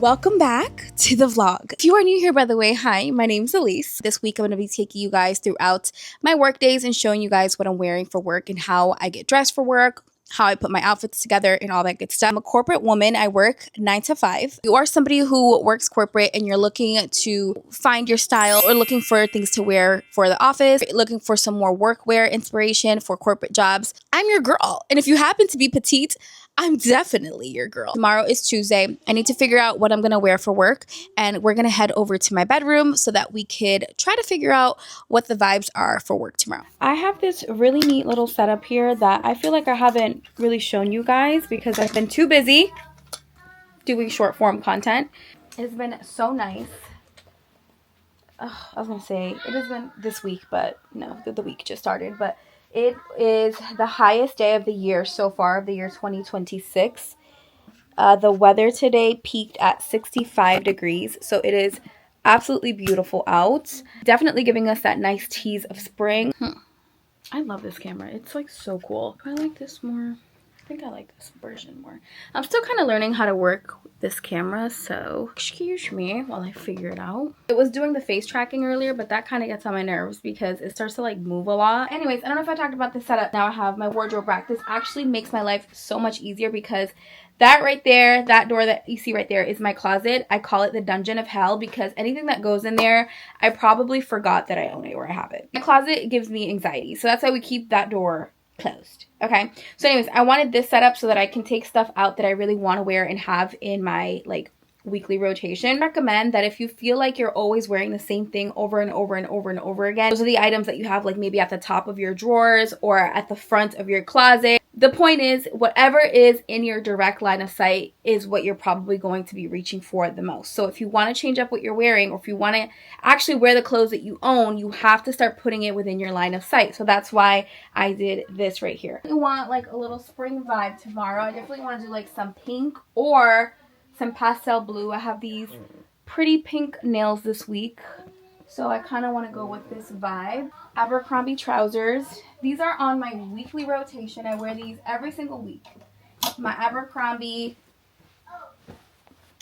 Welcome back to the vlog. If you are new here, by the way, hi, my name's Elise. This week I'm going to be taking you guys throughout my work days and showing you guys what I'm wearing for work and how I get dressed for work, how I put my outfits together and all that good stuff. I'm a corporate woman. I work 9 to 5. You are somebody who works corporate and you're looking to find your style or looking for things to wear for the office, looking for some more workwear inspiration for corporate jobs. I'm your girl. And if you happen to be petite, I'm definitely your girl. Tomorrow is Tuesday. I need to figure out what I'm going to wear for work, and we're going to head over to my bedroom so that we could try to figure out what the vibes are for work tomorrow. I have this really neat little setup here that I feel like I haven't really shown you guys because I've been too busy doing short form content. It's been so nice. I was going to say it has been this week, but no, the week just started, but it is the highest day of the year so far, of the year 2026. The weather today peaked at 65 degrees, so it is absolutely beautiful out. Definitely giving us that nice tease of spring. I love this camera. It's like so cool. Do I like this more? I think I like this version more. I'm still kind of learning how to work this camera, so excuse me while I figure it out. It was doing the face tracking earlier, but that kind of gets on my nerves because it starts to like move a lot. Anyways, I don't know if I talked about this setup. Now I have my wardrobe rack. This actually makes my life so much easier because that right there, that door that you see right there is my closet. I call it the dungeon of hell because anything that goes in there, I probably forgot that I own it or I have it. My closet gives me anxiety, so that's why we keep that door closed. Okay, so anyways, I wanted this setup so that I can take stuff out that I really want to wear and have in my like weekly rotation. I recommend that if you feel like you're always wearing the same thing over and over and over and over again, those are the items that you have like maybe at the top of your drawers or at the front of your closet. The point is, whatever is in your direct line of sight is what you're probably going to be reaching for the most. So if you want to change up what you're wearing, or if you want to actually wear the clothes that you own, you have to start putting it within your line of sight. So that's why I did this right here. If you want like a little spring vibe tomorrow, I definitely want to do like some pink or some pastel blue. I have these pretty pink nails this week, so I kind of want to go with this vibe. Abercrombie trousers. These are on my weekly rotation. I wear these every single week. My Abercrombie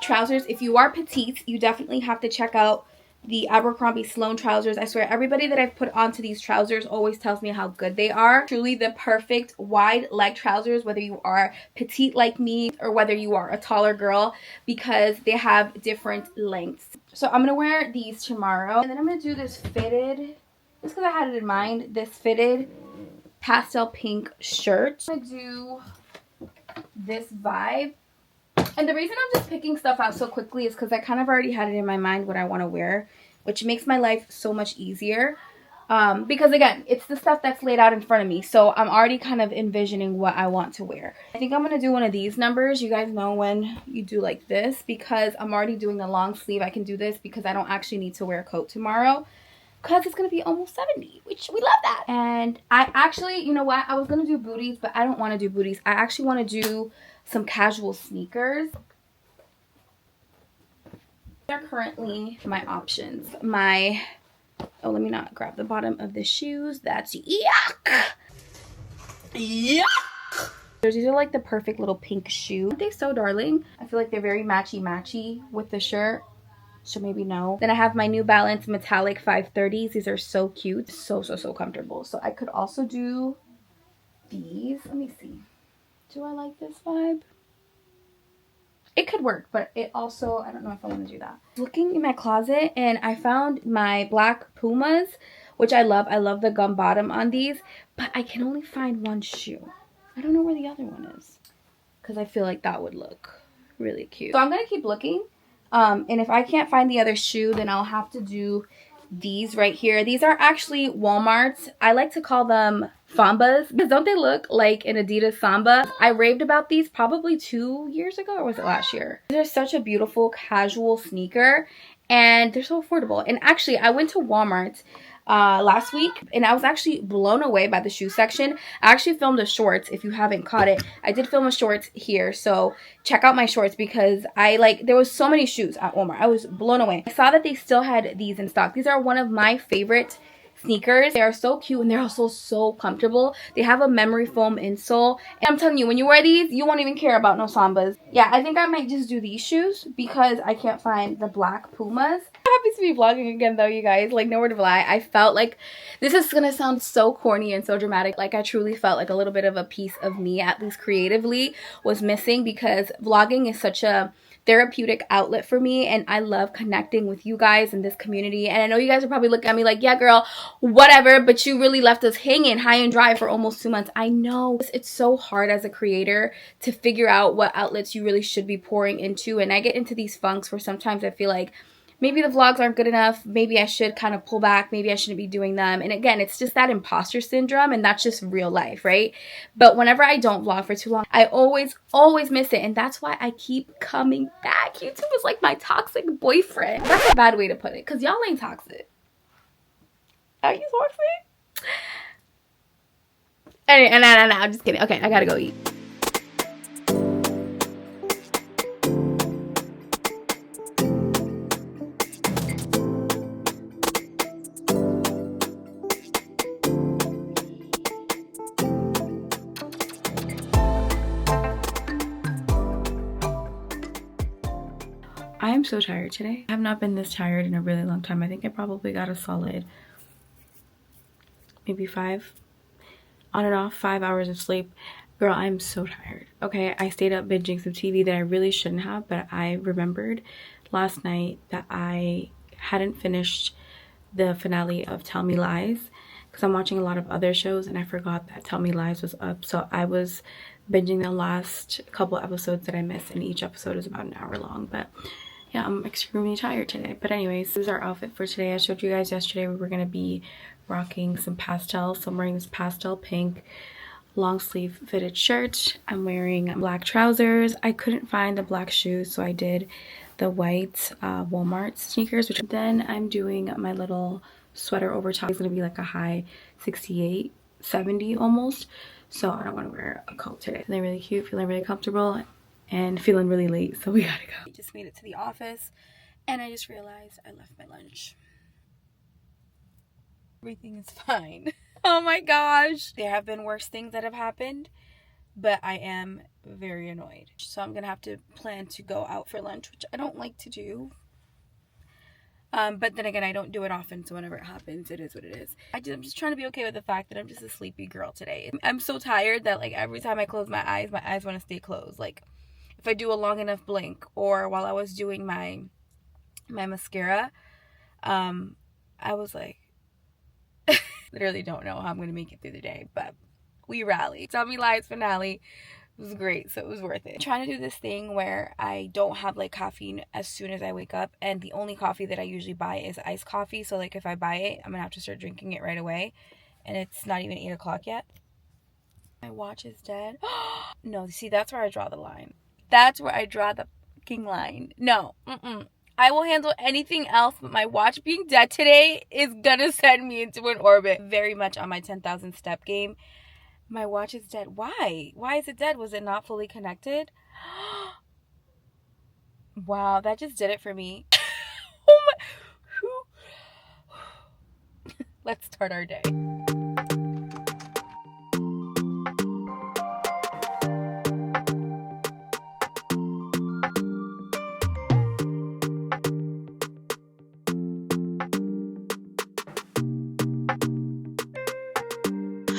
trousers. If you are petite, you definitely have to check out the Abercrombie Sloan trousers. I swear everybody that I've put onto these trousers always tells me how good they are. Truly the perfect wide leg trousers, whether you are petite like me or whether you are a taller girl, because they have different lengths. So I'm going to wear these tomorrow, and then I'm going to do this fitted, just because I had it in mind, this fitted pastel pink shirt. I'm going to do this vibe. And the reason I'm just picking stuff out so quickly is because I kind of already had it in my mind what I want to wear, which makes my life so much easier. Because again, it's the stuff that's laid out in front of me. So I'm already kind of envisioning what I want to wear. I think I'm going to do one of these numbers. You guys know when you do like this, because I'm already doing the long sleeve. I can do this because I don't actually need to wear a coat tomorrow, because it's going to be almost 70, which we love that. And I actually, you know what? I was going to do booties, but I don't want to do booties. I actually want to do some casual sneakers. They're currently my options. Oh, let me not grab the bottom of the shoes. That's yuck. Yuck. These are like the perfect little pink shoe. Aren't they so darling? I feel like they're very matchy with the shirt. So maybe no. Then I have my New Balance metallic 530s. These are so cute. So comfortable. So I could also do these. Let me see. Do I like this vibe? It could work, but it also, I don't know if I want to do that. Looking in my closet, and I found my black Pumas, which I love. I love the gum bottom on these, but I can only find one shoe. I don't know where the other one is, because I feel like that would look really cute. So I'm going to keep looking, and if I can't find the other shoe, then I'll have to do these right here. These are actually Walmart's. I like to call them Sambas, because don't they look like an Adidas Samba? I raved about these probably 2 years ago, or was it last year? They're such a beautiful casual sneaker, and they're so affordable. And actually, I went to Walmart last week, and I was actually blown away by the shoe section. I actually filmed a shorts. If you haven't caught it, I did film a shorts here, so check out my shorts, because there was so many shoes at Walmart. I was blown away. I saw that they still had these in stock. These are one of my favorite sneakers. They are so cute and they're also so comfortable. They have a memory foam insole. And I'm telling you, when you wear these, you won't even care about no Sambas. Yeah, I think I might just do these shoes because I can't find the black Pumas. I'm happy to be vlogging again though, you guys. Like, no word of a lie. I felt like, this is gonna sound so corny and so dramatic. Like, I truly felt like a little bit of a piece of me, at least creatively, was missing because vlogging is such a therapeutic outlet for me, and I love connecting with you guys in this community. And I know you guys are probably looking at me like, yeah girl, whatever, but you really left us hanging high and dry for almost 2 months. I know it's so hard as a creator to figure out what outlets you really should be pouring into, and I get into these funks where sometimes I feel like maybe the vlogs aren't good enough, maybe I should kind of pull back, maybe I shouldn't be doing them. And again, it's just that imposter syndrome, and that's just real life, right? But whenever I don't vlog for too long, I always miss it, and that's why I keep coming back. YouTube is like my toxic boyfriend. That's a bad way to put it, because y'all ain't toxic. Are you toxic? Anyway, no, I'm just kidding. Okay, I gotta go eat. I am so tired today. I have not been this tired in a really long time. I think I probably got a solid maybe 5 on and off 5 hours of sleep. Girl, I'm so tired. Okay, I stayed up binging some TV that I really shouldn't have, but I remembered last night that I hadn't finished the finale of Tell Me Lies because I'm watching a lot of other shows, and I forgot that Tell Me Lies was up. So I was binging the last couple episodes that I missed, and each episode is about an hour long. But yeah, I'm extremely tired today. But anyways, this is our outfit for today. I showed you guys yesterday we were going to be rocking some pastels. So I'm wearing this pastel pink long sleeve fitted shirt. I'm wearing black trousers. I couldn't find the black shoes, so I did the white Walmart sneakers. Which then I'm doing my little sweater over top. It's going to be like a high 68, 70 almost. So I don't want to wear a coat today. Feeling really cute, feeling really comfortable, and feeling really late, so we gotta go. I just made it to the office, and I just realized I left my lunch. Everything is fine. Oh my gosh. There have been worse things that have happened, but I am very annoyed. So I'm gonna have to plan to go out for lunch, which I don't like to do. But then again, I don't do it often, so whenever it happens, it is what it is. I'm just trying to be okay with the fact that I'm just a sleepy girl today. I'm so tired that like every time I close my eyes want to stay closed. Like if I do a long enough blink, or while I was doing my mascara, I was like, literally don't know how I'm going to make it through the day, but we rallied. Tell Me Lies finale was great, so it was worth it. I'm trying to do this thing where I don't have like caffeine as soon as I wake up, and the only coffee that I usually buy is iced coffee. So like if I buy it, I'm gonna have to start drinking it right away, and it's not even 8 o'clock yet. My watch is dead. No, see, that's where I draw the line. That's where I draw the fucking line. No, I will handle anything else, but my watch being dead today is gonna send me into an orbit. Very much on my 10,000 step game. My watch is dead. Why? Why is it dead? Was it not fully connected? Wow, that just did it for me. Oh my. Let's start our day.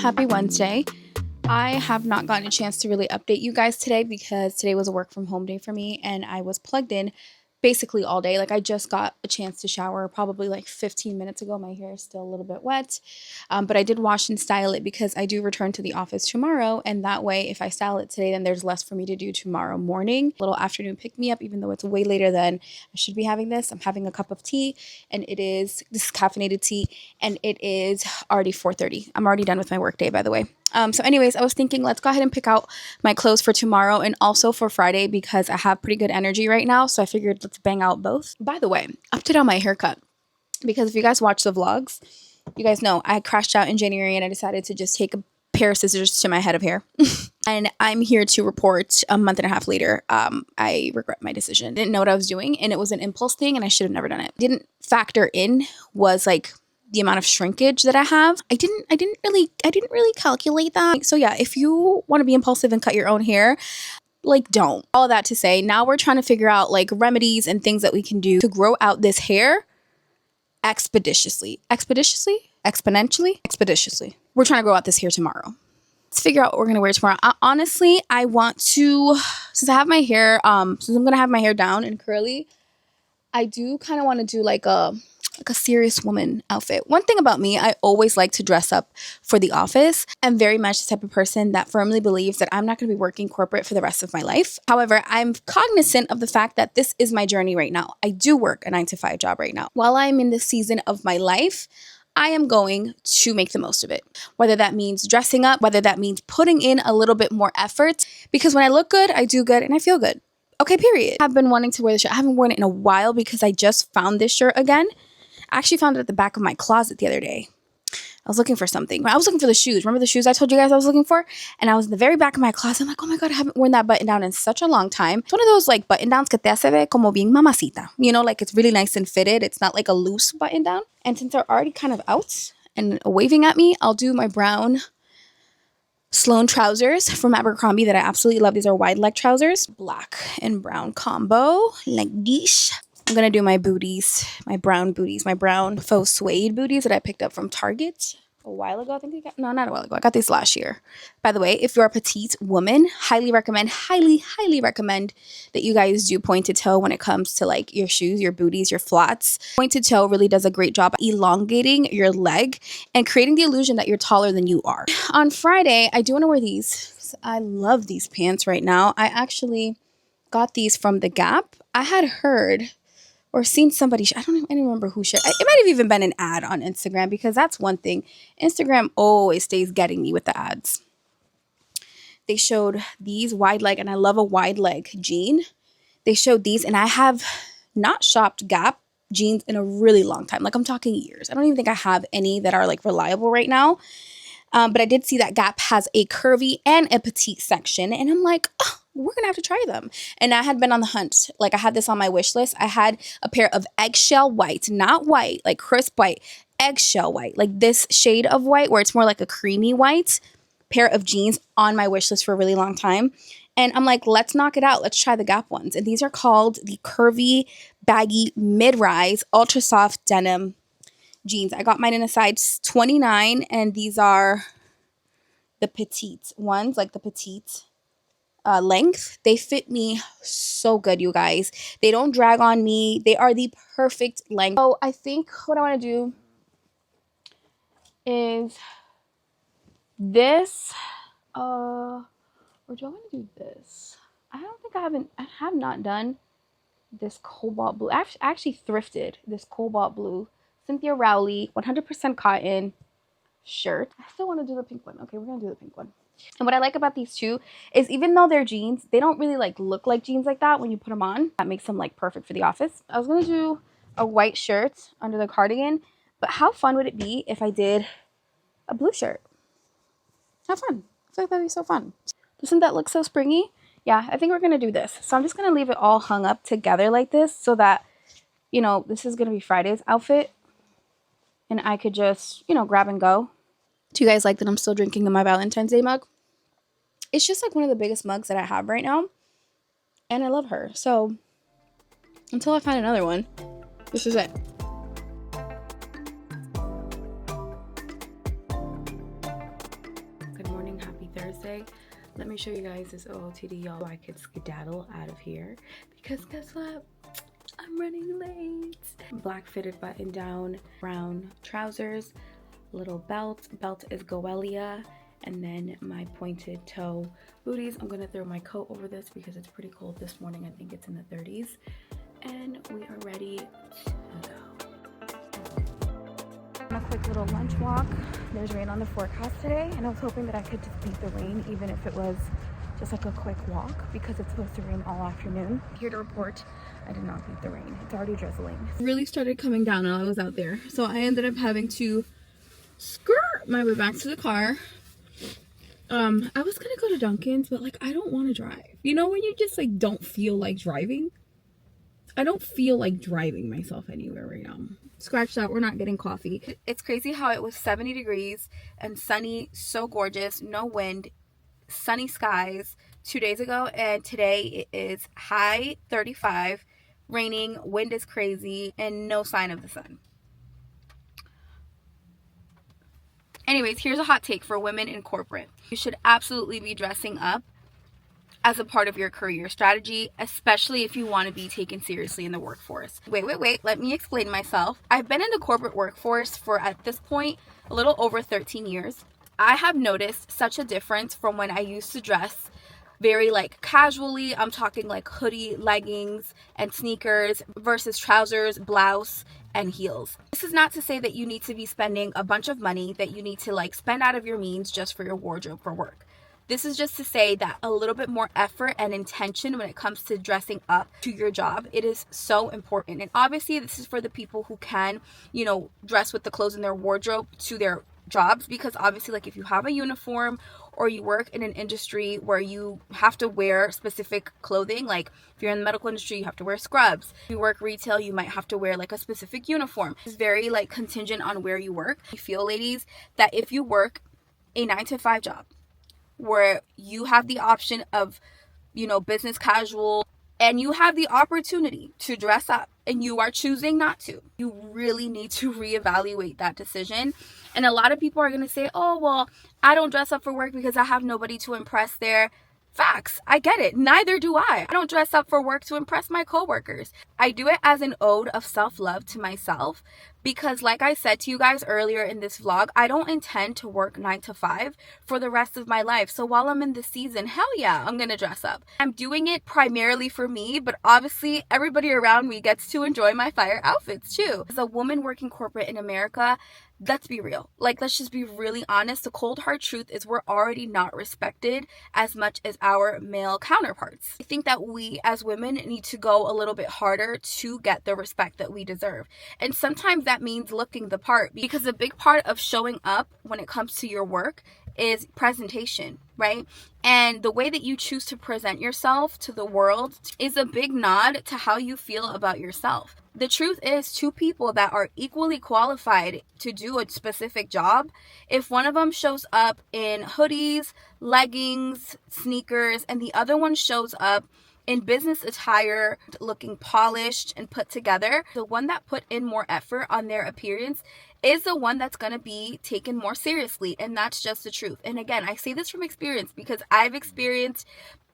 Happy Wednesday. I have not gotten a chance to really update you guys today because today was a work from home day for me, and I was plugged in basically all day. Like I just got a chance to shower probably like 15 minutes ago. My hair is still a little bit wet, but I did wash and style it because I do return to the office tomorrow, and that way if I style it today, then there's less for me to do tomorrow morning. Little afternoon pick me up, even though it's way later than I should be having this. I'm having a cup of tea, and this is caffeinated tea, and it is already 4:30. I'm already done with my work day, by the way. So anyways, I was thinking let's go ahead and pick out my clothes for tomorrow and also for Friday because I have pretty good energy right now. So I figured let's bang out both. By the way, update on my haircut, because if you guys watch the vlogs, you guys know I crashed out in January and I decided to just take a pair of scissors to my head of hair. And I'm here to report a month and a half later. I regret my decision. Didn't know what I was doing, and it was an impulse thing, and I should have never done it. Didn't factor in was like the amount of shrinkage that I have. I didn't really calculate that. So yeah, if you want to be impulsive and cut your own hair, like, don't. All that to say, now we're trying to figure out like remedies and things that we can do to grow out this hair expeditiously. We're trying to grow out this hair tomorrow. Let's figure out what we're gonna wear tomorrow. Honestly, I want to, since I have my hair, since I'm gonna have my hair down and curly, I do kind of want to do like a serious woman outfit. One thing about me, I always like to dress up for the office. I'm very much the type of person that firmly believes that I'm not going to be working corporate for the rest of my life. However, I'm cognizant of the fact that this is my journey right now. I do work a 9-to-5 job right now. While I'm in this season of my life, I am going to make the most of it. Whether that means dressing up, whether that means putting in a little bit more effort, because when I look good, I do good and I feel good. Okay, period. I've been wanting to wear this shirt. I haven't worn it in a while because I just found this shirt again. I actually found it at the back of my closet the other day. I was looking for something. I was looking for the shoes. Remember the shoes I told you guys I was looking for? And I was in the very back of my closet. I'm like, oh my God, I haven't worn that button down in such a long time. It's one of those like button downs que te hace ver como bien mamacita. You know, like it's really nice and fitted. It's not like a loose button down. And since they're already kind of out and waving at me, I'll do my brown Sloan trousers from Abercrombie that I absolutely love. These are wide leg trousers. Black and brown combo like this. I'm going to do my booties, my brown faux suede booties that I picked up from Target a while ago. I think not a while ago. I got these last year. By the way, if you're a petite woman, highly recommend that you guys do pointed toe when it comes to like your shoes, your booties, your flats. Pointed toe really does a great job elongating your leg and creating the illusion that you're taller than you are. On Friday, I do want to wear these. I love these pants right now. I actually got these from The Gap. I had heard or seen somebody, I don't remember who shared. It might have even been an ad on Instagram, because that's one thing. Instagram always stays getting me with the ads. They showed these wide leg, and I love a wide leg jean. They showed these, and I have not shopped Gap jeans in a really long time. Like, I'm talking years. I don't even think I have any that are like reliable right now. But I did see that Gap has a curvy and a petite section, and I'm like, oh, we're gonna have to try them. And I had been on the hunt. Like, I had this on my wish list. I had a pair of eggshell white, not white, like crisp white, eggshell white, like this shade of white where it's more like a creamy white pair of jeans on my wish list for a really long time. And I'm like, let's knock it out. Let's try the Gap ones. And these are called the curvy, baggy, mid-rise, ultra soft denim jeans. I got mine in a size 29, and these are the petite ones, like the petite length. They fit me so good, you guys. They don't drag on me. They are the perfect length. So I think what I want to do is this, or do I want to do this? I don't think I have not done this cobalt blue. I actually thrifted this cobalt blue Cynthia Rowley 100% cotton shirt. I still want to do the pink one. Okay, we're gonna do the pink one. And what I like about these two is, even though they're jeans, they don't really like look like jeans like that when you put them on. That makes them like perfect for the office. I was gonna do a white shirt under the cardigan, but how fun would it be if I did a blue shirt? How fun. I feel like that'd be so fun. Doesn't that look so springy? Yeah, I think we're gonna do this. So I'm just gonna leave it all hung up together like this, so that, you know, this is gonna be Friday's outfit, and I could just, you know, grab and go. Do you guys like that I'm still drinking in my Valentine's Day mug? It's just like one of the biggest mugs that I have right now, and I love her. So until I find another one, this is it. Good morning, happy Thursday. Let me show you guys this OOTD, y'all, so I could skedaddle out of here, because guess what? I'm running late. Black fitted button down, brown trousers, little belt is Goelia, and then my pointed toe booties. I'm gonna throw my coat over this because it's pretty cold this morning. I think it's in the 30s, and we are ready to go. On a quick little lunch walk. There's rain on the forecast today, and I was hoping that I could just beat the rain, even if it was just like a quick walk, because it's supposed to rain all afternoon. Here to report, I did not beat the rain. It's already drizzling. It really started coming down while I was out there, so I ended up having to skirt my way back to the car. I was gonna go to Dunkin's, but like, I don't want to drive. You know when you just like don't feel like driving? I don't feel like driving myself anywhere right now. Scratch that, we're not getting coffee. It's crazy how it was 70 degrees and sunny, so gorgeous, no wind, sunny skies 2 days ago, and today it is high 35, raining, wind is crazy, and no sign of the sun. Anyways, here's a hot take for women in corporate. You should absolutely be dressing up as a part of your career strategy, especially if you want to be taken seriously in the workforce. Wait, let me explain myself. I've been in the corporate workforce for, at this point, a little over 13 years. I have noticed such a difference from when I used to dress very like casually. I'm talking like hoodie, leggings, and sneakers versus trousers, blouse, and heels. This is not to say that you need to be spending a bunch of money, that you need to like spend out of your means just for your wardrobe for work. This is just to say that a little bit more effort and intention when it comes to dressing up to your job, it is so important. And obviously this is for the people who can, dress with the clothes in their wardrobe to their jobs, because obviously like if you have a uniform or you work in an industry where you have to wear specific clothing, like if you're in the medical industry, you have to wear scrubs. If you work retail, you might have to wear like a specific uniform. It's very like contingent on where you work. I feel, ladies, that if you work a 9 to 5 job, where you have the option of, business casual, and you have the opportunity to dress up and you are choosing not to, you really need to reevaluate that decision. And a lot of people are going to say, oh, well, I don't dress up for work because I have nobody to impress there. Facts. I get it. Neither do I. I don't dress up for work to impress my coworkers. I do it as an ode of self-love to myself because, like I said to you guys earlier in this vlog, I don't intend to work 9 to 5 for the rest of my life. So while I'm in this season, hell yeah, I'm going to dress up. I'm doing it primarily for me, but obviously everybody around me gets to enjoy my fire outfits too. As a woman working corporate in America, let's be real. Like, let's just be really honest. The cold hard truth is we're already not respected as much as our male counterparts. I think that we as women need to go a little bit harder to get the respect that we deserve. And sometimes that means looking the part, because a big part of showing up when it comes to your work is presentation, right? And the way that you choose to present yourself to the world is a big nod to how you feel about yourself. The truth is, two people that are equally qualified to do a specific job, if one of them shows up in hoodies, leggings, sneakers, and the other one shows up in business attire, looking polished and put together, the one that put in more effort on their appearance is the one that's going to be taken more seriously. And that's just the truth. And again, I say this from experience because I've experienced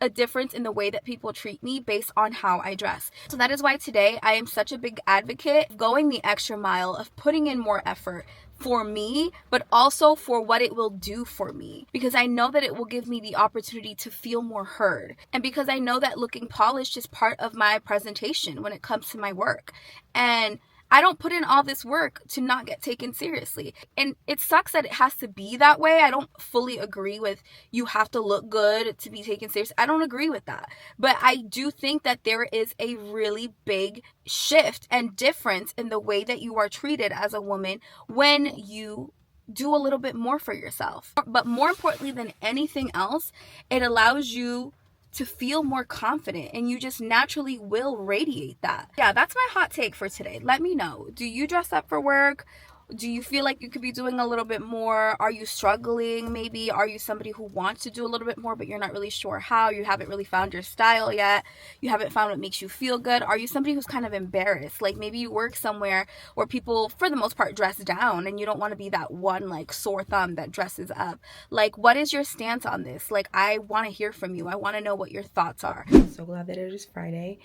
a difference in the way that people treat me based on how I dress. So that is why today I am such a big advocate of going the extra mile, of putting in more effort for me, but also for what it will do for me, because I know that it will give me the opportunity to feel more heard, and because I know that looking polished is part of my presentation when it comes to my work. And I don't put in all this work to not get taken seriously. And it sucks that it has to be that way. I don't fully agree with you have to look good to be taken seriously. I don't agree with that. But I do think that there is a really big shift and difference in the way that you are treated as a woman when you do a little bit more for yourself. But more importantly than anything else, it allows you to feel more confident, and you just naturally will radiate that. Yeah, that's my hot take for today. Let me know. Do you dress up for work? Do you feel like you could be doing a little bit more? Are you struggling? Maybe are you somebody who wants to do a little bit more, but you're not really sure how? You haven't really found your style yet. You haven't found what makes you feel good. Are you somebody who's kind of embarrassed? Like maybe you work somewhere where people, for the most part, dress down, and you don't want to be that one like sore thumb that dresses up. Like, what is your stance on this? Like, I want to hear from you. I want to know what your thoughts are. I'm so glad that it is Friday.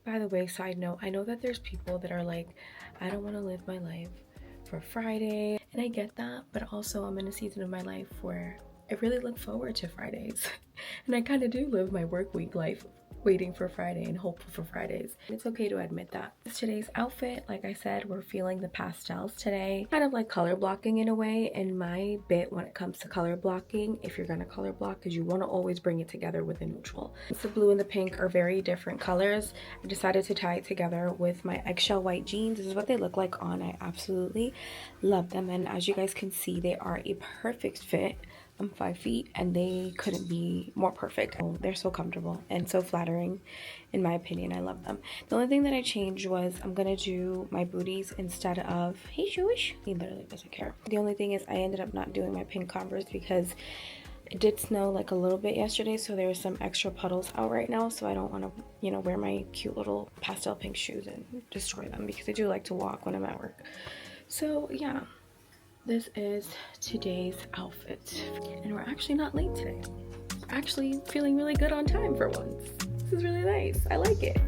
By the way, side note, I know that there's people that are like, I don't want to live my life for Friday, and I get that, but also I'm in a season of my life where I really look forward to Fridays and I kind of do live my work week life waiting for Friday and hopeful for Fridays. It's okay to admit that. Today's outfit, like I said, we're feeling the pastels today, kind of like color blocking in a way. And my bit when it comes to color blocking, if you're gonna color block, is you want to always bring it together with a neutral. The blue and the pink are very different colors. I decided to tie it together with my eggshell white jeans. This is what they look like on. I absolutely love them, and as you guys can see, they are a perfect fit I'm 5 feet and they couldn't be more perfect. They're so comfortable and so flattering in my opinion. I love them. The only thing that I changed was I'm gonna do my booties instead of, hey Shush, he literally doesn't care. The only thing is I ended up not doing my pink Converse because it did snow like a little bit yesterday, so there's some extra puddles out right now, so I don't want to, you know, wear my cute little pastel pink shoes and destroy them because I do like to walk when I'm at work. So yeah, this is today's outfit and we're actually not late today. We're actually feeling really good on time for once. This is really nice. I like it.